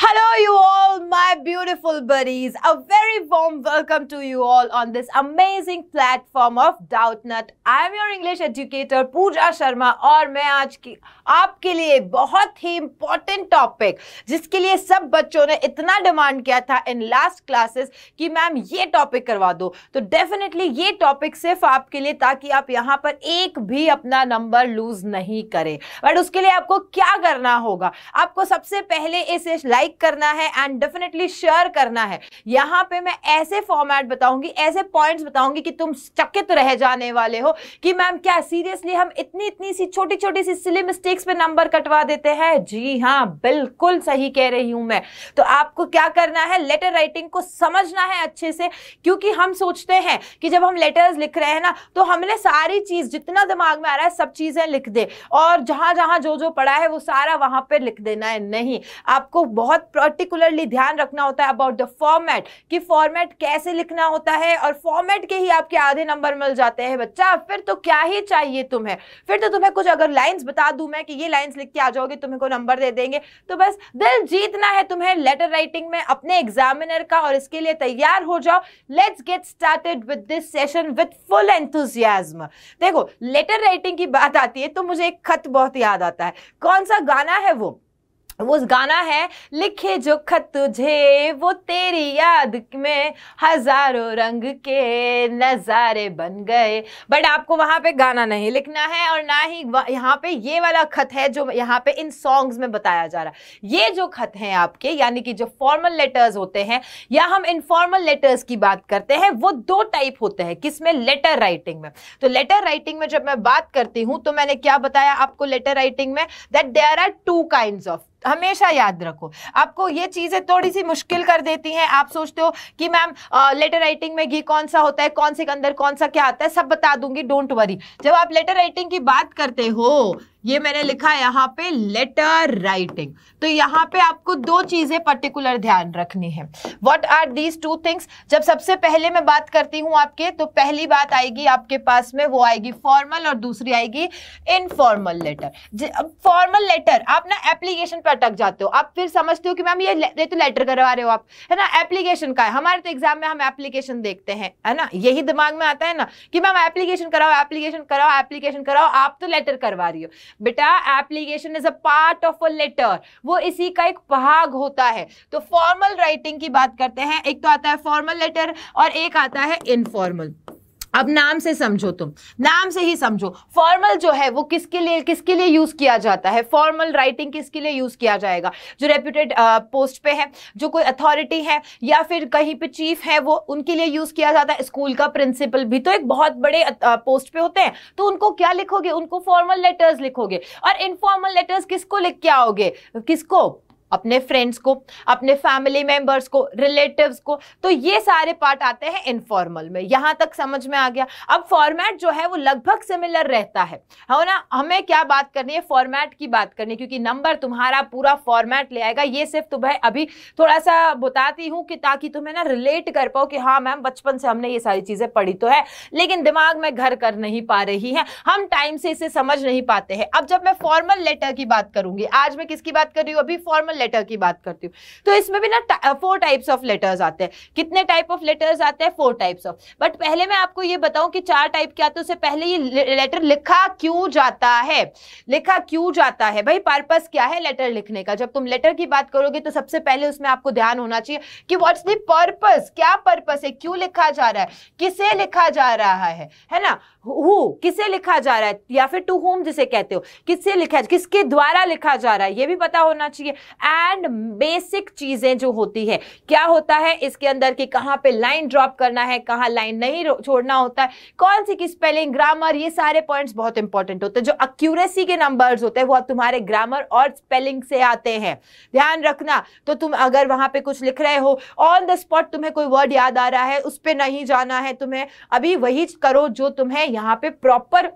Hello, you all, my beautiful buddies. A very warm welcome to you all on this amazing platform of Doubtnut. I am your English educator Pooja Sharma और मैं आज की आपके लिए बहुत ही important topic जिसके लिए सब बच्चों ने इतना डिमांड किया था इन लास्ट क्लासेस कि मैम ये टॉपिक करवा दो, तो डेफिनेटली ये टॉपिक सिर्फ आपके लिए ताकि आप यहाँ पर एक भी अपना नंबर लूज नहीं करें। बट उसके लिए आपको क्या करना होगा, आपको सबसे पहले इसे लाइक करना है एंड डेफिनेटली शेयर करना है। यहाँ पे मैं ऐसे फॉर्मेट बताऊंगी, ऐसे पॉइंट्स बताऊंगी कि तुम चकित रह जाने वाले हो कि मैम क्या सीरियसली हम इतनी सी छोटी छोटी सी सिली मिस्टेक्स पे नंबर कटवा देते हैं। जी हाँ, बिल्कुल सही कह रही हूं मैं। तो आपको क्या करना है, लेटर राइटिंग को समझना है अच्छे से, क्योंकि हम सोचते हैं कि जब हम लेटर्स लिख रहे हैं ना तो हमने सारी चीज जितना दिमाग में आ रहा है सब चीजें लिख दे और जहां जहां जो पढ़ा है वो सारा वहां पे लिख देना है। नहीं, आपको बहुत पर्टिकुलरली ध्यान रखना होता है अबाउट द फॉर्मेट कि फॉर्मेट कैसे लिखना होता है, और फॉर्मेट के ही आपके आधे नंबर मिल जाते हैं बच्चा। फिर तो क्या ही चाहिए तुम्हें, फिर तो तुम्हें कुछ अगर लाइंस बता दूं मैं कि ये लाइंस लिख के आ जाओगे तुम्हें को नंबर दे देंगे। तो बस दिल जीतना है तुम्हें लेटर राइटिंग में अपने एग्जामिनर का, और इसके लिए तैयार हो जाओ। Let's get started with this session with full enthusiasm. देखो, लेटर राइटिंग की बात आती है तो मुझे एक खत बहुत याद आता है। कौन सा गाना है वो गाना है, लिखे जो खत तुझे वो तेरी याद में हजारों रंग के नजारे बन गए। बट आपको वहां पे गाना नहीं लिखना है और ना ही यहाँ पे ये वाला खत है जो यहाँ पे इन सॉन्ग्स में बताया जा रहा है। ये जो खत हैं आपके, यानी कि जो फॉर्मल लेटर्स होते हैं या हम इनफॉर्मल लेटर्स की बात करते हैं, वो दो टाइप होते हैं। किसमें? लेटर राइटिंग में। तो लेटर राइटिंग में जब मैं बात करती हूं तो मैंने क्या बताया आपको लेटर राइटिंग में, that there are two kinds of. हमेशा याद रखो, आपको ये चीजें थोड़ी सी मुश्किल कर देती हैं। आप सोचते हो कि मैम लेटर राइटिंग में ये कौन सा होता है, कौन से के अंदर कौन सा क्या आता है, सब बता दूंगी, डोंट वरी। जब आप लेटर राइटिंग की बात करते हो, ये मैंने लिखा है यहाँ पे लेटर राइटिंग, तो यहाँ पे आपको दो चीजें पर्टिकुलर ध्यान रखनी है। What are these two things? जब सबसे पहले मैं बात करती हूँ आपके, तो पहली बात आएगी आपके पास में, वो आएगी फॉर्मल और दूसरी आएगी इनफॉर्मल लेटर। फॉर्मल लेटर आप ना एप्लीकेशन पे अटक जाते हो, आप फिर समझते हो कि मैम ये तो लेटर करवा रहे हो आप, है ना, एप्लीकेशन का है। हमारे तो एग्जाम में हम एप्लीकेशन देखते हैं, है ना, यही दिमाग में आता है ना कि मैम एप्लीकेशन कराओ, एप्लीकेशन कराओ, एप्लीकेशन कराओ, आप तो लेटर करवा रही हो। बेटा, application is a part of a letter, वो इसी का एक भाग होता है। तो फॉर्मल राइटिंग की बात करते हैं, एक तो आता है फॉर्मल लेटर और एक आता है इनफॉर्मल। अब नाम से समझो, तुम नाम से ही समझो। फॉर्मल जो है वो किसके लिए यूज किया जाता है, फॉर्मल राइटिंग किसके लिए यूज किया जाएगा? जो रेप्यूटेड पोस्ट पे है, जो कोई अथॉरिटी है या फिर कहीं पे चीफ है, वो उनके लिए यूज किया जाता है। स्कूल का प्रिंसिपल भी तो एक बहुत बड़े पोस्ट पे होते हैं, तो उनको क्या लिखोगे? उनको फॉर्मल लेटर्स लिखोगे। और इनफॉर्मल लेटर्स किसको लिख के आओगे? किसको? अपने फ्रेंड्स को, अपने फैमिली मेंबर्स को, रिलेटिव्स को। तो ये सारे पार्ट आते हैं इनफॉर्मल में। यहां तक समझ में आ गया? अब फॉर्मेट जो है वो लगभग सिमिलर रहता है ना। हमें क्या बात करनी है? फॉर्मेट की बात करनी है, क्योंकि नंबर तुम्हारा पूरा फॉर्मेट ले आएगा। ये सिर्फ तुम्हें अभी थोड़ा सा बताती हूं कि ताकि तुम्हें ना रिलेट कर पाओ कि हाँ मैम बचपन से हमने ये सारी चीजें पढ़ी तो है, लेकिन दिमाग में घर कर नहीं पा रही है, हम टाइम से इसे समझ नहीं पाते हैं। अब जब मैं फॉर्मल लेटर की बात करूंगी, आज मैं किसकी बात कर रही हूँ? अभी फॉर्मल लेटर की बात करती हूँ। तो इसमें भी ना 4 टाइप्स ऑफ लेटर्स आते हैं। कितने टाइप ऑफ लेटर्स आते हैं? 4 टाइप्स ऑफ। बट पहले मैं आपको ये बताऊं कि 4 टाइप क्या आते हैं। उससे पहले ये लेटर लिखा क्यों जाता है, लिखा क्यों जाता है भाई, पर्पस क्या है लेटर लिखने का? जब तुम लेटर की बात करोगे तो सबसे पहले उसमें आपको ध्यान होना चाहिए कि व्हाट्स द पर्पस, क्या पर्पस है, क्यों लिखा जा रहा है, किसे लिखा जा रहा है ना, हु किसे लिखा जा रहा है, या फिर टू होम जिसे कहते हो, किससे लिखा, किसके द्वारा लिखा जा रहा है, ये भी पता होना चाहिए। एंड बेसिक चीजें जो होती है, क्या होता है इसके अंदर कि कहां पे लाइन ड्रॉप करना है, कहां लाइन नहीं छोड़ना होता है, कौन सी की स्पेलिंग, ग्रामर, ये सारे पॉइंट्स बहुत इंपॉर्टेंट होते हैं। जो एक्यूरेसी के नंबर्स होते हैं वो तुम्हारे ग्रामर और स्पेलिंग से आते हैं, ध्यान रखना। तो तुम अगर वहां पे कुछ लिख रहे हो, ऑन द स्पॉट तुम्हें कोई वर्ड याद आ रहा है, उस पे नहीं जाना है तुम्हें, अभी वही करो जो तुम्हें यहाँ पे प्रॉपर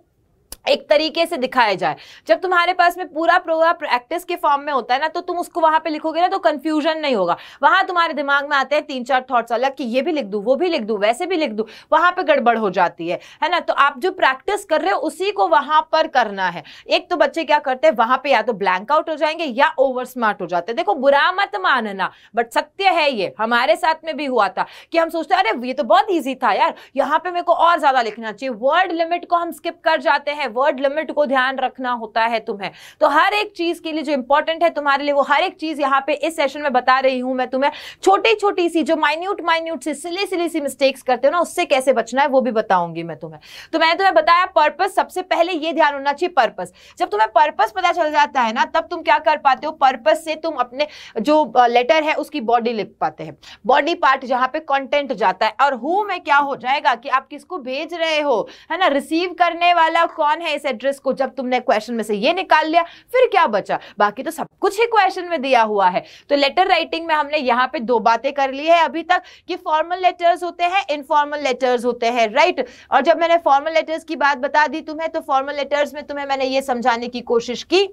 एक तरीके से दिखाया जाए। जब तुम्हारे पास में पूरा प्रोग्राम प्रैक्टिस के फॉर्म में होता है ना, तो तुम उसको वहां पे लिखोगे ना तो कंफ्यूजन नहीं होगा। वहां तुम्हारे दिमाग में आते हैं 3-4 थॉट्स अलग कि ये भी लिख दूं, वो भी लिख दूं, वैसे भी लिख दूं, वहां पे गड़बड़ हो जाती है ना। तो आप जो प्रैक्टिस कर रहे हो उसी को वहां पर करना है। एक तो बच्चे क्या करते हैं, वहां पे या तो ब्लैंक आउट हो जाएंगे या ओवर स्मार्ट हो जाते हैं। देखो बुरा मत मानना, बट सत्य है, ये हमारे साथ में भी हुआ था कि हम सोचते अरे ये तो बहुत ईजी था यार, यहाँ पे मेरे को और ज्यादा लिखना चाहिए। वर्ड लिमिट को हम स्किप कर जाते हैं, वर्ड लिमिट को ध्यान रखना होता है तुम्हें। तो हर एक चीज के लिए जो इंपॉर्टेंट है तुम्हारे लिए, वो हर एक चीज यहाँ पे इस सेशन में बता रही हूं मैं तुम्हें। छोटी छोटी सी जो माइन्यूट सी सिली सी मिस्टेक्स करते हो ना, उससे कैसे बचना है वो भी बताऊंगी मैं तुम्हें। तो मैंने तुम्हें बताया पर्पस, सबसे पहले ये ध्यान होना चाहिए पर्पस। जब तुम्हें पर्पस पता चल जाता है ना, तब तुम क्या कर पाते हो, पर्पस से तुम अपने जो लेटर है उसकी बॉडी लिख पाते हैं। बॉडी पार्ट जहां पे कंटेंट जाता है, और हु में क्या हो जाएगा कि आप किसको भेज रहे हो, है ना। रिसीव करने वाला कौन है इस एड्रेस को, जब तुमने क्वेश्चन में से ये निकाल लिया फिर क्या बचा, बाकी तो सब कुछ ही क्वेश्चन में दिया हुआ है। तो लेटर राइटिंग में हमने यहाँ पे 2 बातें कर ली है अभी तक कि फॉर्मल लेटर्स होते हैं, इनफॉर्मल लेटर्स होते हैं, राइट। और जब मैंने फॉर्मल लेटर्स की बात बता दी तुम्हें, तो फॉर्मल लेटर्स में तुम्हें मैंने ये समझाने की कोशिश की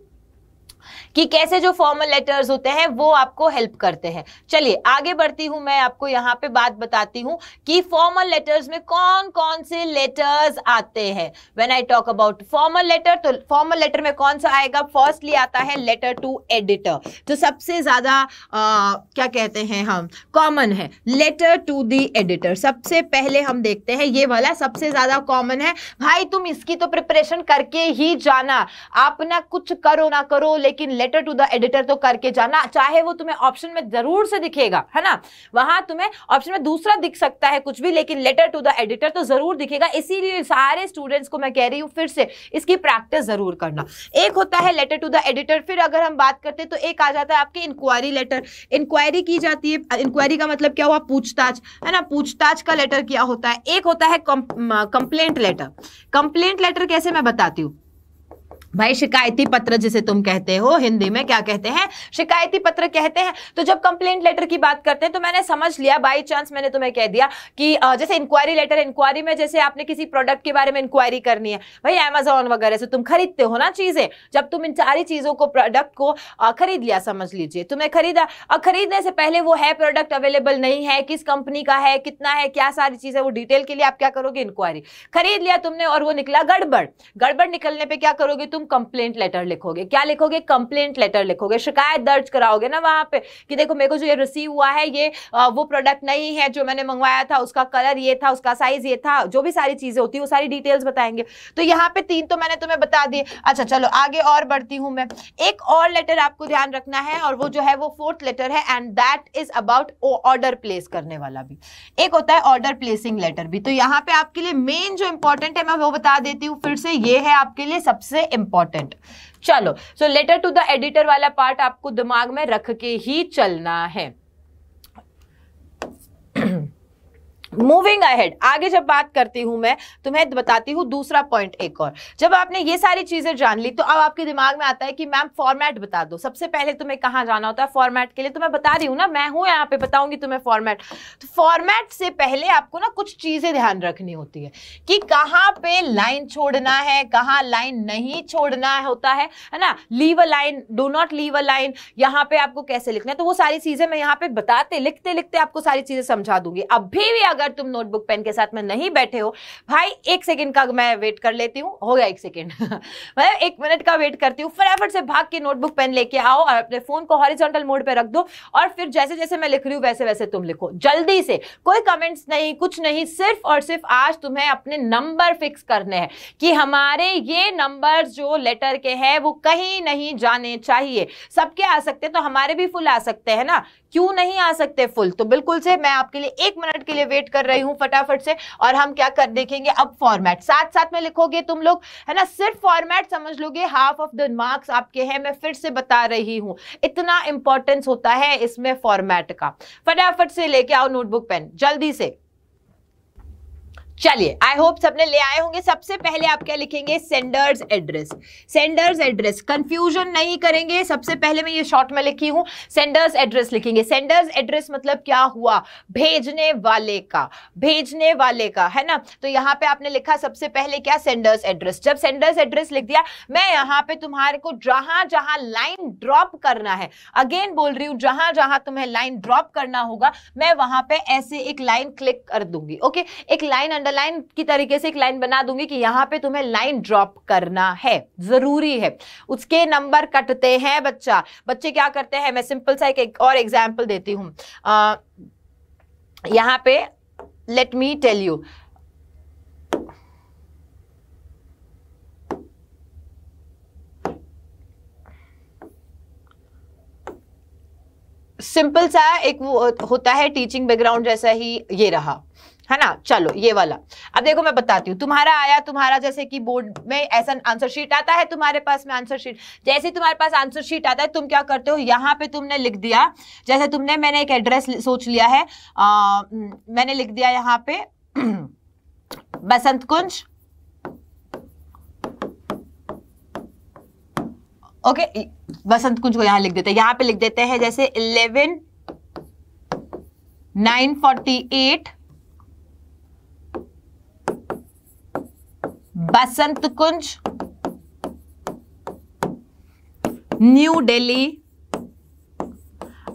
कि कैसे जो फॉर्मल लेटर्स होते हैं वो आपको हेल्प करते हैं। चलिए आगे बढ़ती हूं, मैं आपको यहाँ पे बात बताती हूं कि फॉर्मल लेटर्स में कौन कौन से लेटर्स आते हैं। When I talk about formal letter, तो फॉर्मल लेटर में कौन सा आएगा, फर्स्टली आता है लेटर टू एडिटर, जो सबसे ज्यादा क्या कहते हैं हम, कॉमन है। लेटर टू द एडिटर सबसे पहले हम देखते हैं, ये वाला सबसे ज्यादा कॉमन है। भाई तुम इसकी तो प्रिपरेशन करके ही जाना, आप ना कुछ करो ना करो, लेकिन लेटर टू द एडिटर तो करके जाना। चाहे वो तुम्हें ऑप्शन में जरूर से दिखेगा, है ना, वहां तुम्हें ऑप्शन में दूसरा दिख सकता है कुछ भी, लेकिन लेटर टू द एडिटर तो जरूर दिखेगा। इसीलिए सारे स्टूडेंट्स को मैं कह रही हूं फिर से इसकी प्रैक्टिस जरूर करना। एक होता है लेटर टू द एडिटर, फिर अगर हम बात करते हैं तो एक आ जाता है आपके इंक्वायरी लेटर। इंक्वायरी की जाती है, इंक्वायरी का मतलब क्या हुआ, पूछताछ, है ना, पूछताछ का लेटर क्या होता है। एक होता है कंप्लेंट लेटर। कंप्लेंट लेटर कैसे, मैं बताती हूँ भाई, शिकायती पत्र जिसे तुम कहते हो, हिंदी में क्या कहते हैं, शिकायती पत्र कहते हैं। तो जब कंप्लेंट लेटर की बात करते हैं तो मैंने समझ लिया, बाई चांस मैंने तुम्हें कह दिया कि जैसे इंक्वायरी लेटर, इंक्वायरी में जैसे आपने किसी प्रोडक्ट के बारे में इंक्वायरी करनी है, भाई अमेजोन वगैरह से तुम खरीदते हो ना चीजें, जब तुम इन सारी चीजों को, प्रोडक्ट को खरीद लिया, समझ लीजिए तुमने खरीदा, और खरीदने से पहले वो है प्रोडक्ट अवेलेबल नहीं है, किस कंपनी का है, कितना है, क्या सारी चीजें, वो डिटेल के लिए आप क्या करोगे, इंक्वायरी। खरीद लिया तुमने और वो निकला गड़बड़, गड़बड़ निकलने पे क्या करोगे, तुम कंप्लेंट लेटर लिखोगे। क्या लिखोगे, कंप्लेंट लेटर लिखोगे, शिकायत दर्ज कराओगे ना वहां पे कि देखो मेरे को जो ये रिसीव हुआ है, ये वो प्रोडक्ट नहीं है जो मैंने मंगवाया था, उसका कलर ये था, उसका साइज ये था, जो भी सारी चीजें होती है वो सारी डिटेल्स बताएंगे। तो यहाँ पे 3 तो मैंने तुम्हें बता दिए। अच्छा चलो आगे और बढ़ती हूं मैं। एक और लेटर आपको ध्यान रखना है, और वो जो है वो 4th लेटर है, and that is about order place करने वाला भी। एक होता है ऑर्डर प्लेसिंग लेटर भी। तो यहाँ पे आपके लिए मेन जो इंपॉर्टेंट है मैं वो बता देती हूँ फिर से, ये है आपके लिए सबसे इंपॉर्टेंट। चलो, सो लेटर टू द एडिटर वाला पार्ट आपको दिमाग में रख के ही चलना है। मूविंग अहेड, आगे जब बात करती हूं मैं तुम्हें बताती हूं दूसरा पॉइंट एक और। जब आपने ये सारी चीजें जान ली तो अब आपके दिमाग में आता है कि मैम फॉर्मेट बता दो। सबसे पहले तुम्हें कहां जाना होता है फॉर्मेट के लिए, तो मैं बता रही हूं ना, मैं हूं यहाँ पे, बताऊंगी तुम्हें फॉर्मेट। तो फॉर्मेट से पहले आपको ना कुछ चीजें ध्यान रखनी होती है कि कहां पे लाइन छोड़ना है, कहां लाइन नहीं छोड़ना होता है ना। Leave a line, do not leave a line, यहाँ पे आपको कैसे लिखना है, तो वो सारी चीजें मैं यहाँ पे बताते लिखते लिखते आपको सारी चीजें समझा दूंगी। अभी भी अगर तुम नोटबुक पेन के साथ में नहीं बैठे हो, भाई 1 सेकंड का मैं वेट कर लेती हूँ, हो गया 1 सेकंड मैं 1 मिनट का वेट करती हूँ। फटाफट से भाग के नोटबुक पेन लेके आओ और अपने फोन को हॉरिजॉन्टल मोड पे रख दो, और फिर जैसे जैसे मैं लिख रही हूँ वैसे वैसे तुम लिखो जल्दी से, कोई कमेंट्स नहीं, कुछ नहीं, सिर्फ और सिर्फ आज तुम्हें अपने नंबर फिक्स करने हैं कि हमारे ये नंबर जो लेटर के हैं वो कहीं नहीं जाने चाहिए। सबके आ सकते हैं तो हमारे भी फुल आ सकते हैं ना, क्यों नहीं आ सकते फुल। तो बिल्कुल से मैं आपके लिए 1 मिनट के लिए वेट कर रही हूं फटाफट से, और हम क्या कर देखेंगे अब फॉर्मेट साथ साथ में लिखोगे तुम लोग, है ना। सिर्फ फॉर्मेट समझ लोगे, हाफ ऑफ द मार्क्स आपके हैं। मैं फिर से बता रही हूं, इतना इंपॉर्टेंस होता है इसमें फॉर्मेट का। फटाफट से लेके आओ नोटबुक पेन जल्दी से। चलिए, आई होप सबने ले आए होंगे। सबसे पहले आप क्या लिखेंगे, sender's address. Sender's address, confusion नहीं करेंगे। सबसे पहले मैं ये शॉर्ट में लिखी हूं, सेंडर्स एड्रेस लिखेंगे। सेंडर्स एड्रेस मतलब क्या हुआ, भेजने वाले का, भेजने वाले का, है ना। तो यहां पे आपने लिखा सबसे पहले क्या, सेंडर्स एड्रेस। जब सेंडर्स एड्रेस लिख दिया, मैं यहां पे तुम्हारे को जहां जहां लाइन ड्रॉप करना है, अगेन बोल रही हूं, जहां जहां तुम्हें लाइन ड्रॉप करना होगा, मैं वहां पे ऐसे एक लाइन क्लिक कर दूंगी। ओके, एक लाइन अंडरलाइन की तरीके से एक लाइन बना दूंगी कि यहां पे तुम्हें लाइन ड्रॉप करना है, जरूरी है। उसके नंबर कटते हैं बच्चा, बच्चे क्या करते हैं, मैं सिंपल सा एक और एग्जांपल देती हूं। यहां पे let me tell you, simple सा एक वो होता है टीचिंग बैकग्राउंड जैसा ही, ये रहा, है ना। चलो ये वाला, अब देखो मैं बताती हूँ। तुम्हारा आया, तुम्हारा जैसे कि बोर्ड में ऐसा आंसर शीट आता है, तुम्हारे पास में आंसर शीट, जैसे तुम्हारे पास आंसर शीट आता है, तुम क्या करते हो, यहाँ पे तुमने लिख दिया, जैसे तुमने, मैंने एक एड्रेस सोच लिया है, मैंने लिख दिया यहाँ पे बसंत कुंज। ओके, बसंत कुंज को यहां लिख देते हैं, यहां पे लिख देते हैं जैसे 11/9/48 बसंत कुंज, न्यू दिल्ली,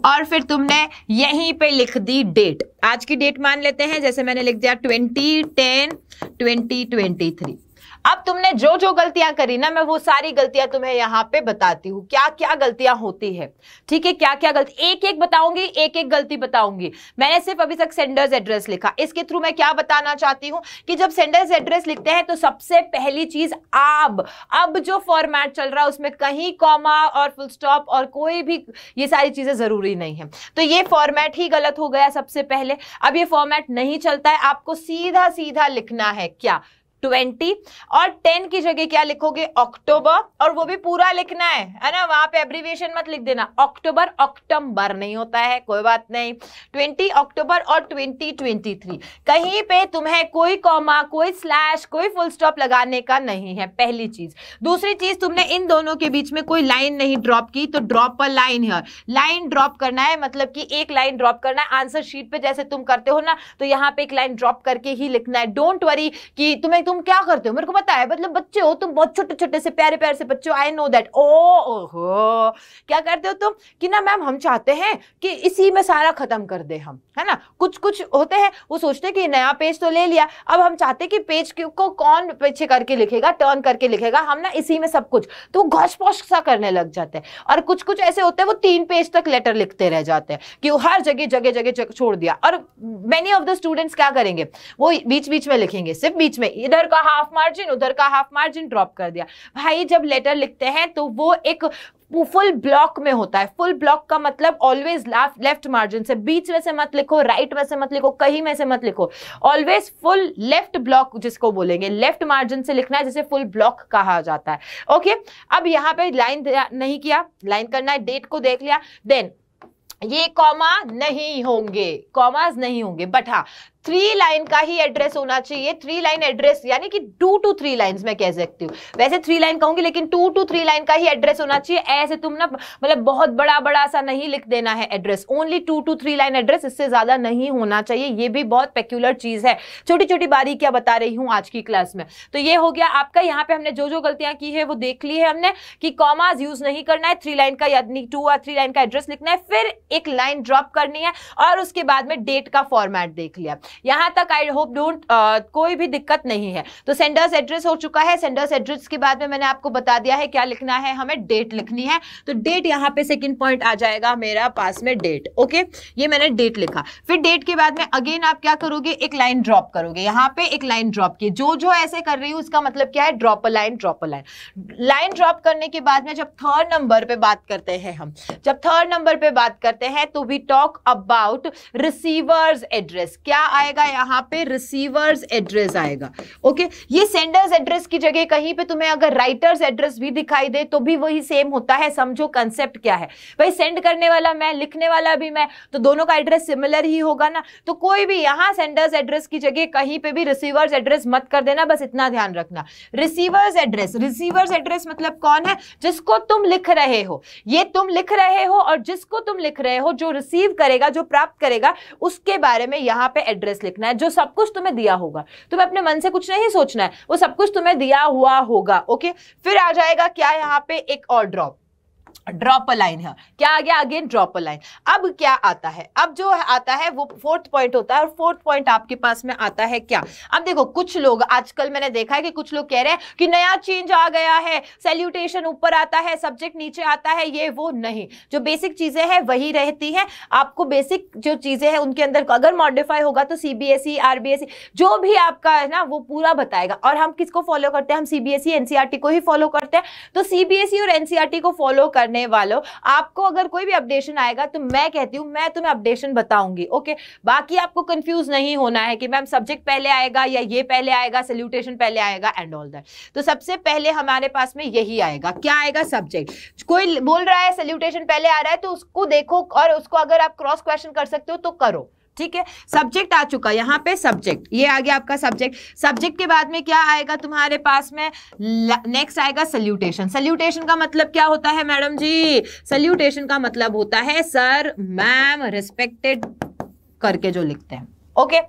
और फिर तुमने यहीं पे लिख दी डेट, आज की डेट मान लेते हैं, जैसे मैंने लिख दिया 20/10/2023। अब तुमने जो जो गलतियां करी ना, मैं वो सारी गलतियां तुम्हें यहां पे बताती हूँ, क्या क्या गलतियां होती है, ठीक है। क्या क्या गलती, एक एक बताऊंगी, एक एक गलती बताऊंगी। मैंने सिर्फ अभी तक सेंडर्स एड्रेस लिखा, इसके थ्रू मैं क्या बताना चाहती हूं कि जब सेंडर्स एड्रेस लिखते हैं तो सबसे पहली चीज अब जो फॉर्मेट चल रहा है उसमें कहीं कॉमा और फुल स्टॉप और कोई भी ये सारी चीजें जरूरी नहीं है, तो ये फॉर्मेट ही गलत हो गया सबसे पहले। अब ये फॉर्मेट नहीं चलता है, आपको सीधा सीधा लिखना है क्या, 20, और 10 की जगह क्या लिखोगे, अक्टूबर, और वो भी पूरा लिखना है ना, वहां पे एब्रीविएशन मत लिख देना, अक्टूबर, अक्टूबर नहीं होता है, कोई बात नहीं, 20 अक्टूबर और 2023। कहीं पे तुम्हें कोई कॉमा, कोई स्लैश, कोई फुल स्टॉप लगाने का नहीं है, पहली चीज। दूसरी चीज, तुमने इन दोनों के बीच में कोई लाइन नहीं ड्रॉप की, तो ड्रॉप अ लाइन है, लाइन ड्रॉप करना है, मतलब कि एक लाइन ड्रॉप करना है। आंसर शीट पे जैसे तुम करते हो ना, तो यहाँ पे एक लाइन ड्रॉप करके ही लिखना है। डोंट वरी कि तुम क्या करते हो, मेरे को पता है, मतलब बच्चे हो तुम, बहुत छोटे छोटे से प्यारे प्यारे से बच्चे हो, आई नो दैट। ओहो, क्या करते हो तुम कि ना मैम हम चाहते हैं कि इसी में सारा खत्म कर दे हम, है ना। कुछ कुछ होते हैं वो सोचते हैं कि नया पेज तो ले लिया, अब हम चाहते हैं कि पेज को कौन पीछे करके लिखेगा, टर्न करके लिखेगा, हम ना इसी में सब कुछ, तो घोष पोष सा करने लग जाते हैं। और कुछ कुछ ऐसे होते हैं वो 3 पेज तक लेटर लिखते रह जाते हैं कि वो हर जगह जगह जगह छोड़ दिया। और मेनी ऑफ द स्टूडेंट्स क्या करेंगे, वो बीच बीच में लिखेंगे, सिर्फ बीच में, इधर का हाफ मार्जिन उधर का हाफ मार्जिन ड्रॉप कर दिया। भाई जब लेटर लिखते हैं तो वो एक फुल ब्लॉक में होता है। फुल ब्लॉक का मतलब ऑलवेज लेफ्ट मार्जिन से, बीच में से मत लिखो, राइट में से मत लिखो, कहीं में से मत लिखो, ऑलवेज फुल लेफ्ट ब्लॉक जिसको बोलेंगे, लेफ्ट मार्जिन से लिखना है, जिसे फुल ब्लॉक कहा जाता है। ओके, अब यहाँ पे लाइन नहीं किया, लाइन करना है, डेट को देख लिया, देन ये कॉमा नहीं होंगे, कॉमास नहीं होंगे, बट हाँ 3 लाइन का ही एड्रेस होना चाहिए। 3 लाइन एड्रेस यानी कि 2 to 3 लाइंस मैं कह सकती हूँ, वैसे 3 लाइन कहूंगी लेकिन 2 to 3 लाइन का ही एड्रेस होना चाहिए। ऐसे तुम ना मतलब बहुत बड़ा बड़ा सा नहीं लिख देना है address, only 2 to 3 line address, इससे ज्यादा नहीं होना चाहिए। ये भी बहुत पेक्यूलर चीज है, छोटी छोटी बारीकियां बता रही हूँ आज की क्लास में। तो ये हो गया आपका, यहाँ पे हमने जो जो गलतियां की है वो देख ली है हमने कि कॉमास यूज नहीं करना है, 3 लाइन का यानी 2 और 3 लाइन का एड्रेस लिखना है, फिर एक लाइन ड्रॉप करनी है, और उसके बाद में डेट का फॉर्मेट देख लिया। यहां तक आई होप डोंट कोई भी दिक्कत नहीं है। तो सेंडर्स एड्रेस हो चुका है। सेंडर्स एड्रेस के बाद में मैंने आपको बता दिया है क्या लिखना है, हमें डेट लिखनी है। तो डेट यहां पे सेकंड पॉइंट आ जाएगा मेरा पास में, डेट। ओके, ये मैंने डेट लिखा। फिर डेट के बाद में अगेन आप क्या करोगे, एक लाइन ड्रॉप करोगे, यहां पे एक लाइन ड्रॉप की, जो जो ऐसे कर रही हूं उसका मतलब क्या है, drop a line, drop a line. Line drop करने के बाद में जब थर्ड नंबर पे बात करते हैं हम, जब थर्ड नंबर पे बात करते हैं तो we talk about receiver's address. क्या आएगा यहाँ पे रिसीवर्स एड्रेस आएगा। ओके, ये सेंडर्स एड्रेस की जगह कहीं पे तुम्हें अगर राइटर्स एड्रेस भी दिखाई दे तो भी वही सेम होता है। समझो कंसेप्ट क्या है भाई, सेंड करने वाला मैं, लिखने वाला भी मैं, तो दोनों का एड्रेस सिमिलर ही होगा ना। तो कोई भी यहाँ सेंडर्स एड्रेस की जगह कहीं पे भी रिसीवर्स एड्रेस मत कर देना, बस इतना ध्यान रखना। रिसीवर्स एड्रेस मतलब कौन है? जिसको तुम लिख रहे हो, ये तुम लिख रहे हो और जिसको तुम लिख रहे हो, जो रिसीव करेगा, जो प्राप्त करेगा, उसके बारे में यहाँ पे एड्रेस लिखना है। जो सब कुछ तुम्हें दिया होगा, तुम्हें अपने मन से कुछ नहीं सोचना है, वो सब कुछ तुम्हें दिया हुआ होगा। ओके, फिर आ जाएगा क्या यहाँ पे, एक और ड्रॉप अ लाइन है। क्या आ गया? Again drop a line. अब क्या आता है? अब जो आता है वो फोर्थ पॉइंट होता है, और फोर्थ पॉइंट आपके पास में आता है क्या? अब देखो, कुछ लोग आजकल मैंने देखा है कि कुछ लोग कह रहे हैं कि नया चेंज आ गया है, सैल्यूटेशन ऊपर आता है, सब्जेक्ट नीचे आता है। ये वो नहीं, जो बेसिक चीजें हैं वही रहती हैं। आपको बेसिक जो चीजें हैं उनके अंदर अगर मॉडिफाई होगा तो सीबीएसई, आरबीएसई, जो भी आपका है ना, वो पूरा बताएगा। और हम किसको फॉलो करते हैं? हम सीबीएसई, एनसीईआरटी को ही फॉलो करते हैं। तो सीबीएसई और एनसीईआरटी को फॉलो करने वालों, आपको अगर कोई भी अपडेशन आएगा तो मैं कहती हूं मैं तुम्हें अपडेशन बताऊंगी। ओके, बाकी आपको कंफ्यूज नहीं होना है कि मैम सब्जेक्ट पहले आएगा या ये पहले आएगा, सैल्यूटेशन पहले आएगा एंड ऑल दैट। तो सबसे पहले हमारे पास में यही आएगा। क्या आएगा? सब्जेक्ट। कोई बोल रहा है सैल्यूटेशन पहले आ रहा है तो उसको देखो, और उसको अगर आप क्रॉस क्वेश्चन कर सकते हो तो करो। ठीक है, सब्जेक्ट आ चुका यहाँ पे, सब्जेक्ट ये आ गया आपका सब्जेक्ट। सब्जेक्ट के बाद में क्या आएगा तुम्हारे पास में? नेक्स्ट आएगा सैल्यूटेशन। सैल्यूटेशन का मतलब क्या होता है मैडम जी? सैल्यूटेशन का मतलब होता है सर, मैम, रिस्पेक्टेड करके जो लिखते हैं। ओके,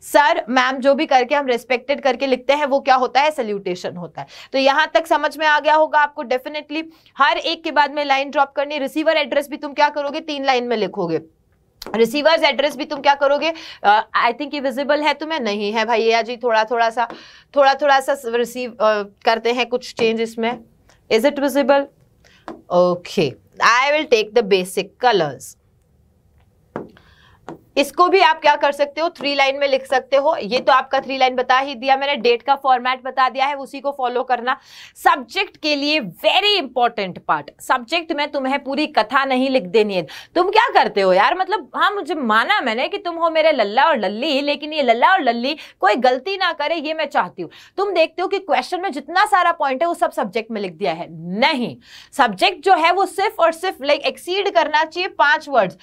सर, मैम, जो भी करके हम रिस्पेक्टेड करके लिखते हैं वो क्या होता है? सैल्यूटेशन होता है। तो यहां तक समझ में आ गया होगा आपको। डेफिनेटली हर एक के बाद में लाइन ड्रॉप करनी। रिसीवर एड्रेस भी तुम क्या करोगे? 3 लाइन में लिखोगे। रिसीवर्स एड्रेस भी तुम क्या करोगे? आई थिंक ये विजिबल है तुम्हें? नहीं है भैया जी, थोड़ा सा रिसीव करते हैं कुछ चेंज इसमें। Is it visible? Okay, I will take the basic colours. इसको भी आप क्या कर सकते हो? 3 लाइन में लिख सकते हो। ये तो आपका 3 लाइन बता ही दिया मैंने, डेट का फॉर्मेट बता दिया है, उसी को फॉलो करना। सब्जेक्ट के लिए वेरी इंपॉर्टेंट पार्ट, सब्जेक्ट में तुम्हें पूरी कथा नहीं लिख देनी है। तुम क्या करते हो यार, मतलब हाँ, मुझे माना मैंने कि तुम हो मेरे लल्ला और लल्ली, लेकिन ये लल्ला और लल्ली कोई गलती ना करे, ये मैं चाहती हूँ। तुम देखते हो कि क्वेश्चन में जितना सारा पॉइंट है वो सब सब्जेक्ट में लिख दिया है। नहीं, सब्जेक्ट जो है वो सिर्फ और सिर्फ एक्सीड करना चाहिए 5 वर्ड्स,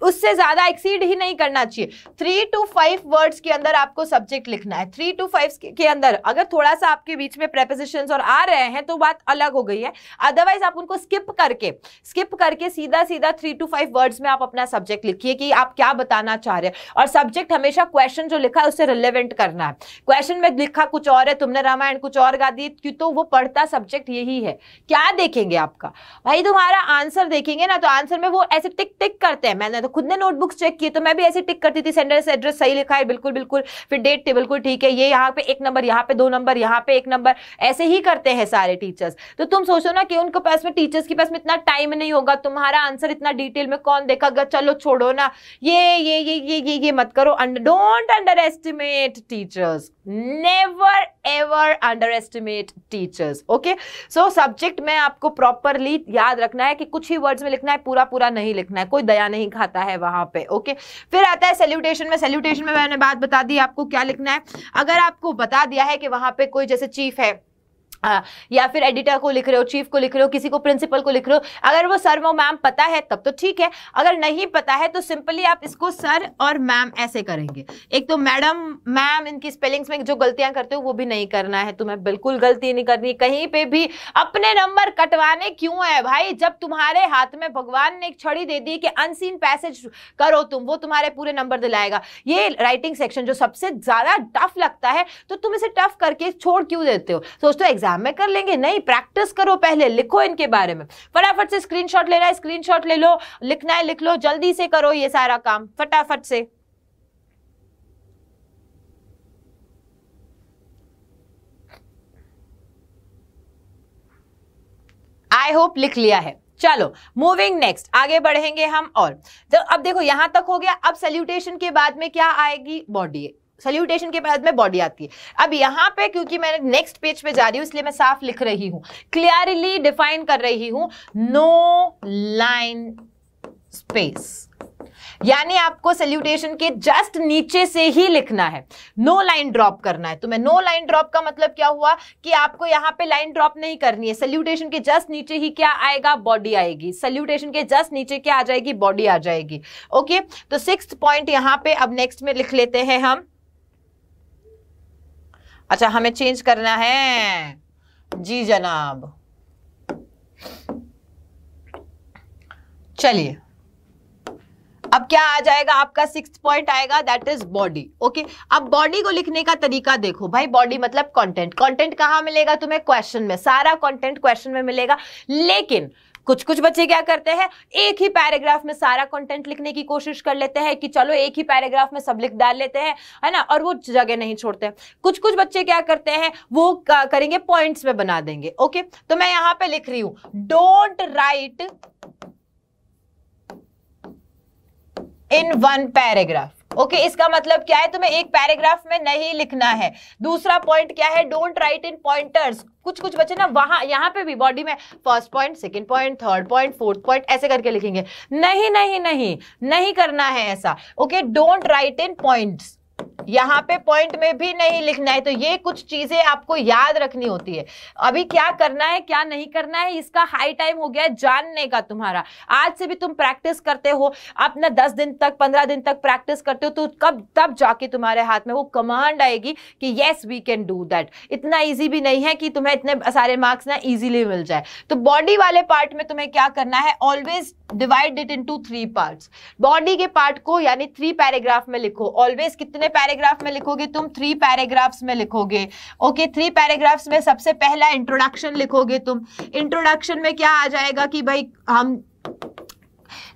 उससे ज्यादा एक्सीड ही नहीं करना चाहिए। 3 to 5 वर्ड्स के अंदर आपको सब्जेक्ट लिखना है। 3 to 5 के अंदर अगर थोड़ा सा आपके बीच में प्रेपोजिशंस और आ रहे हैं तो बात अलग हो गई है, अदरवाइज आप उनको स्किप करके सीधा 3 to 5 वर्ड्स में आप अपना सब्जेक्ट लिखिए कि आप क्या बताना चाह रहे हैं। और सब्जेक्ट हमेशा क्वेश्चन जो लिखा है उससे रिलेवेंट करना है। क्वेश्चन में लिखा कुछ और है, तुमने रामायण कुछ और गा दी, क्यों? तो वो पढ़ता सब्जेक्ट यही है। क्या देखेंगे आपका भाई? तुम्हारा आंसर देखेंगे ना, तो आंसर में वो ऐसे टिक टिक करते हैं। मैंने तो खुद ने नोटबुक्स चेक की, तो मैं भी ऐसे टिक करती थी, सेंडर्स एड्रेस सही लिखा है, बिल्कुल बिल्कुल, फिर डेट टेबल को ठीक है, ये यहाँ पे 1 नंबर, यहाँ पे 2 नंबर, यहाँ पे 1 नंबर, ऐसे ही करते हैं सारे टीचर्स। तो तुम सोचो ना कि उनके पास में, टीचर्स के पास में इतना टाइम नहीं होगा, तुम्हारा आंसर इतना डिटेल में कौन देखेगा? चलो छोड़ो ना, ये मत करो। Don't under estimate teachers, never ever under estimate teachers. Okay, so subject में आपको प्रॉपरली याद रखना है कि कुछ ही वर्ड्स में लिखना है, पूरा नहीं लिखना है, कोई दया नहीं खाता है वहां पे। ओके, फिर आता है सैल्यूटेशन में। सैल्यूटेशन में मैंने बात बता दी आपको क्या लिखना है। अगर आपको बता दिया है कि वहां पे कोई जैसे चीफ है, या फिर एडिटर को लिख रहे हो, चीफ को लिख रहे हो, किसी को प्रिंसिपल को लिख रहे हो, अगर वो सर वो मैम पता है तब तो ठीक है, अगर नहीं पता है तो सिंपली आप इसको सर और मैम ऐसे करेंगे। एक तो मैडम, मैम, इनकी स्पेलिंग्स में जो गलतियां करते हो वो भी नहीं करना है, तुम्हें बिल्कुल गलती नहीं करनी कहीं पे भी। अपने नंबर कटवाने क्यों है भाई? जब तुम्हारे हाथ में भगवान ने एक छड़ी दे दी कि अनसीन पैसेज करो तुम, वो तुम्हारे पूरे नंबर दिलाएगा। ये राइटिंग सेक्शन जो सबसे ज्यादा टफ लगता है, तो तुम इसे टफ करके छोड़ क्यों देते हो? सोचते हो एग्जाम में कर लेंगे, नहीं, प्रैक्टिस करो, पहले लिखो इनके बारे में। फटाफट से स्क्रीनशॉट लेना है, स्क्रीनशॉट ले लो, लिखना है लिख लो, जल्दी से करो ये सारा काम फटाफट से। आई होप लिख लिया है। चलो मूविंग नेक्स्ट, आगे बढ़ेंगे हम। और तो अब देखो यहां तक हो गया। अब सैल्यूटेशन के बाद में क्या आएगी? बॉडी। सैल्यूटेशन के बाद में बॉडी आती है। अब यहां पे क्योंकि मैंने नेक्स्ट पेज पे जा रही हूं इसलिए मैं साफ लिख रही हूं, क्लियरली डिफाइन कर रही हूं, नो लाइन स्पेस। यानी आपको सैल्यूटेशन के जस्ट नीचे से ही लिखना है, नो लाइन ड्रॉप करना है तुम्हें। नो लाइन ड्रॉप का मतलब क्या हुआ कि आपको यहां पे लाइन ड्रॉप नहीं करनी है। सैल्यूटेशन के जस्ट नीचे ही क्या आएगा, बॉडी आएगी। सैल्यूटेशन के जस्ट नीचे क्या आ जाएगी, बॉडी आ जाएगी। ओके, तो 6th पॉइंट यहां पे अब नेक्स्ट में लिख लेते हैं हम। अच्छा, हमें चेंज करना है जी जनाब। चलिए, अब क्या आ जाएगा आपका 6th पॉइंट आएगा, दैट इज बॉडी। ओके, अब बॉडी को लिखने का तरीका देखो भाई। बॉडी मतलब कंटेंट। कंटेंट कहां मिलेगा तुम्हें, क्वेश्चन में। सारा कंटेंट क्वेश्चन में मिलेगा। लेकिन कुछ कुछ बच्चे क्या करते हैं, एक ही पैराग्राफ में सारा कंटेंट लिखने की कोशिश कर लेते हैं कि चलो एक ही पैराग्राफ में सब लिख डाल लेते हैं, है ना, और वो जगह नहीं छोड़ते। कुछ कुछ बच्चे क्या करते हैं, वो करेंगे पॉइंट्स में बना देंगे। ओके, तो मैं यहां पे लिख रही हूं, don't write in one paragraph. Okay, इसका मतलब क्या है, तुम्हें एक पैराग्राफ में नहीं लिखना है। दूसरा पॉइंट क्या है, डोंट राइट इन पॉइंटर्स। कुछ कुछ बच्चे ना वहां यहां पे भी बॉडी में first point, second point, third point, fourth point ऐसे करके लिखेंगे। नहीं नहीं नहीं, नहीं करना है ऐसा। Okay, don't write in points, यहां पे पॉइंट में भी नहीं लिखना है। तो ये कुछ चीजें आपको याद रखनी होती है। अभी क्या करना है क्या नहीं करना है, इसका हाई टाइम हो गया है जानने का तुम्हारा। आज से भी तुम प्रैक्टिस करते हो, अपना 10 दिन तक 15 दिन तक प्रैक्टिस करते हो, तो कब तब जाके तुम्हारे हाथ में वो कमांड आएगी कि yes we can do that. इतना ईजी भी नहीं है कि तुम्हें इतने सारे मार्क्स ना इजीली मिल जाए। तो बॉडी वाले पार्ट में तुम्हें क्या करना है, always divide it into 3 parts. Body के पार्ट को यानी 3 पैराग्राफ में लिखो। ऑलवेज कितने पैराग्राफ में लिखोगे तुम, 3 पैराग्राफ्स में लिखोगे। ओके, 3 पैराग्राफ्स में सबसे पहला इंट्रोडक्शन लिखोगे तुम। इंट्रोडक्शन में क्या आ जाएगा कि भाई हम